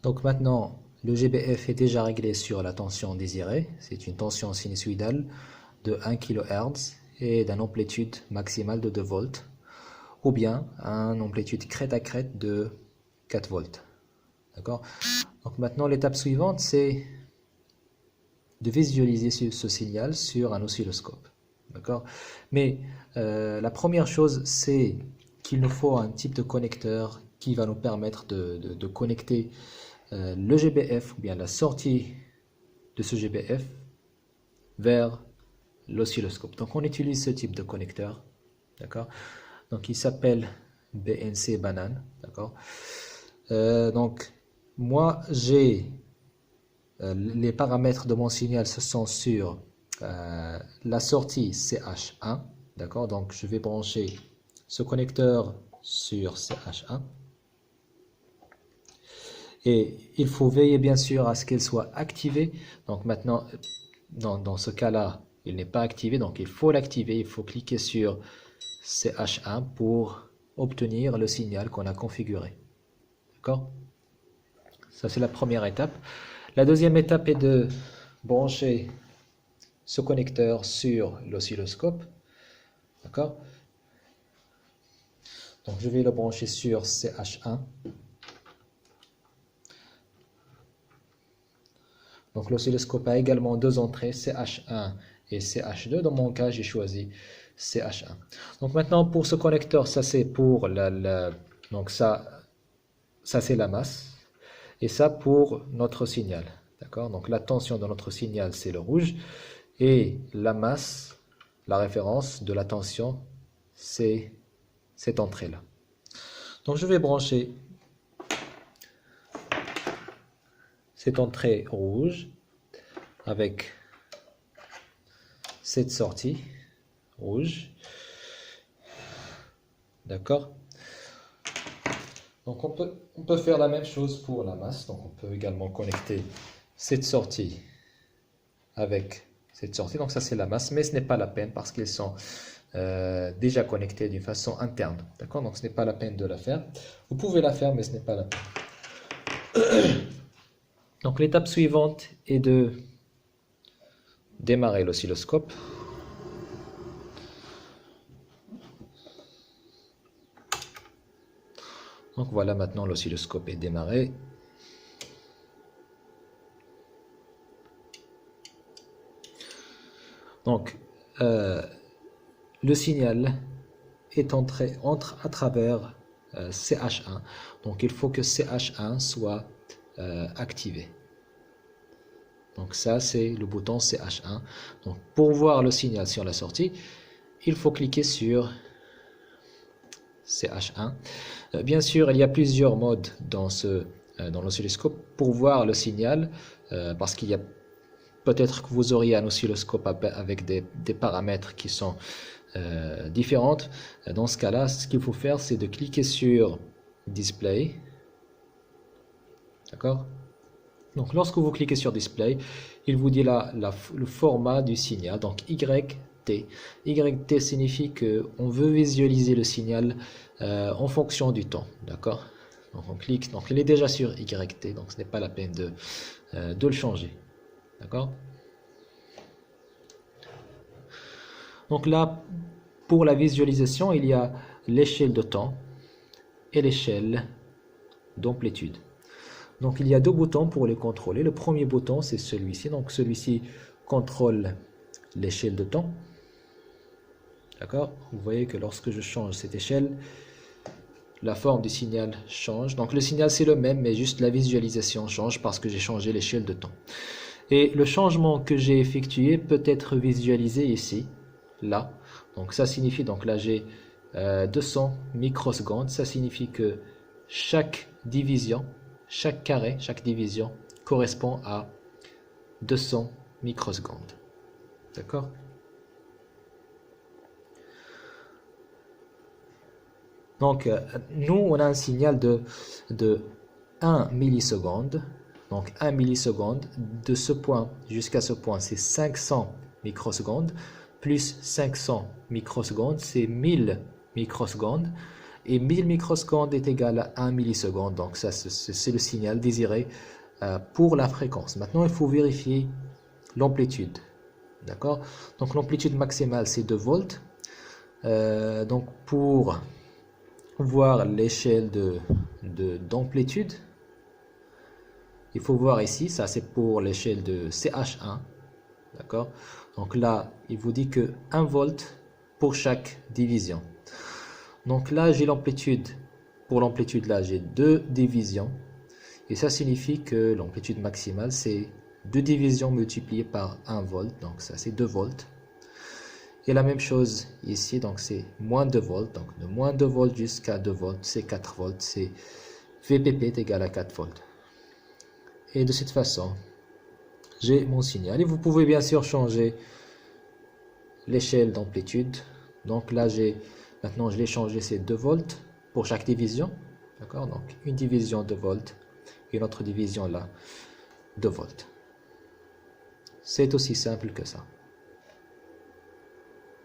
Donc maintenant, le GBF est déjà réglé sur la tension désirée. C'est une tension sinusoïdale de 1 kHz et d'une amplitude maximale de 2 volts, ou bien une amplitude crête à crête de 4 volts. D'accord? Donc maintenant, l'étape suivante, c'est de visualiser ce signal sur un oscilloscope. D'accord? Mais la première chose, c'est qu'il nous faut un type de connecteur qui va nous permettre de connecter le GBF ou bien la sortie de ce GBF vers l'oscilloscope. Donc on utilise ce type de connecteur. D'accord? Donc il s'appelle BNC Banane. D'accord? Donc moi j'ai les paramètres de mon signal, ce sont sur la sortie CH1. D'accord? Donc je vais brancher ce connecteur sur CH1. Et il faut veiller bien sûr à ce qu'elle soit activée. Donc maintenant, dans ce cas-là, il n'est pas activé, donc il faut l'activer. Il faut cliquer sur CH1 pour obtenir le signal qu'on a configuré. D'accord? Ça, c'est la première étape. La deuxième étape est de brancher ce connecteur sur l'oscilloscope. D'accord? Donc je vais le brancher sur CH1. Donc l'oscilloscope a également deux entrées, CH1 et CH2. Dans mon cas, j'ai choisi CH1. Donc maintenant, pour ce connecteur, ça c'est pour donc ça c'est la masse. Et ça pour notre signal. D'accord? Donc la tension de notre signal, c'est le rouge. Et la masse, la référence de la tension, c'est cette entrée-là. Donc je vais brancher cette entrée rouge avec cette sortie rouge. D'accord? Donc on peut faire la même chose pour la masse. Donc on peut également connecter cette sortie avec cette sortie. Donc ça c'est la masse, mais ce n'est pas la peine parce qu'ils sont déjà connectés d'une façon interne. D'accord? Donc ce n'est pas la peine de la faire. Vous pouvez la faire, mais ce n'est pas la peine. Donc l'étape suivante est de démarrer l'oscilloscope. Donc voilà, maintenant l'oscilloscope est démarré. Donc le signal est entre à travers CH1. Donc il faut que CH1 soit activé. Donc ça c'est le bouton CH1. Donc pour voir le signal sur la sortie, il faut cliquer sur CH1. Bien sûr, il y a plusieurs modes dans l'oscilloscope pour voir le signal, parce qu'il y a peut-être que vous auriez un oscilloscope avec des paramètres qui sont différents. Dans ce cas-là, ce qu'il faut faire, c'est de cliquer sur Display. D'accord? Donc lorsque vous cliquez sur Display, il vous dit là le format du signal, donc YT. YT signifie qu'on veut visualiser le signal en fonction du temps. D'accord? Donc on clique, donc il est déjà sur YT, donc ce n'est pas la peine de le changer. D'accord? Donc là, pour la visualisation, il y a l'échelle de temps et l'échelle d'amplitude. Donc il y a deux boutons pour les contrôler. Le premier bouton, c'est celui-ci. Donc celui-ci contrôle l'échelle de temps. D'accord? Vous voyez que lorsque je change cette échelle, la forme du signal change. Donc le signal c'est le même, mais juste la visualisation change parce que j'ai changé l'échelle de temps. Et le changement que j'ai effectué peut être visualisé ici, là. Donc ça signifie, donc là j'ai 200 microsecondes. Ça signifie que chaque division, chaque carré, chaque division correspond à 200 microsecondes. D'accord? Donc, nous, on a un signal de 1 milliseconde. Donc, 1 milliseconde, de ce point jusqu'à ce point, c'est 500 microsecondes. Plus 500 microsecondes, c'est 1000 microsecondes. Et 1000 microsecondes est égal à 1 milliseconde. Donc ça, c'est le signal désiré pour la fréquence. Maintenant, il faut vérifier l'amplitude. D'accord? Donc l'amplitude maximale, c'est 2 volts. Donc pour voir l'échelle d'amplitude, il faut voir ici, ça c'est pour l'échelle de CH1. D'accord? Donc là, il vous dit que 1 volt pour chaque division. Donc là, j'ai l'amplitude. Pour l'amplitude, là, j'ai 2 divisions. Et ça signifie que l'amplitude maximale, c'est 2 divisions multipliées par 1 volt. Donc ça, c'est 2 volts. Et la même chose ici, donc c'est moins 2 volts. Donc de moins 2 volts jusqu'à 2 volts, c'est 4 volts. C'est VPP est égal à 4 volts. Et de cette façon, j'ai mon signal. Et vous pouvez bien sûr changer l'échelle d'amplitude. Donc là, maintenant, je l'ai changé, c'est 2 volts pour chaque division. D'accord? Donc une division 2 volts et une autre division là, 2 volts. C'est aussi simple que ça.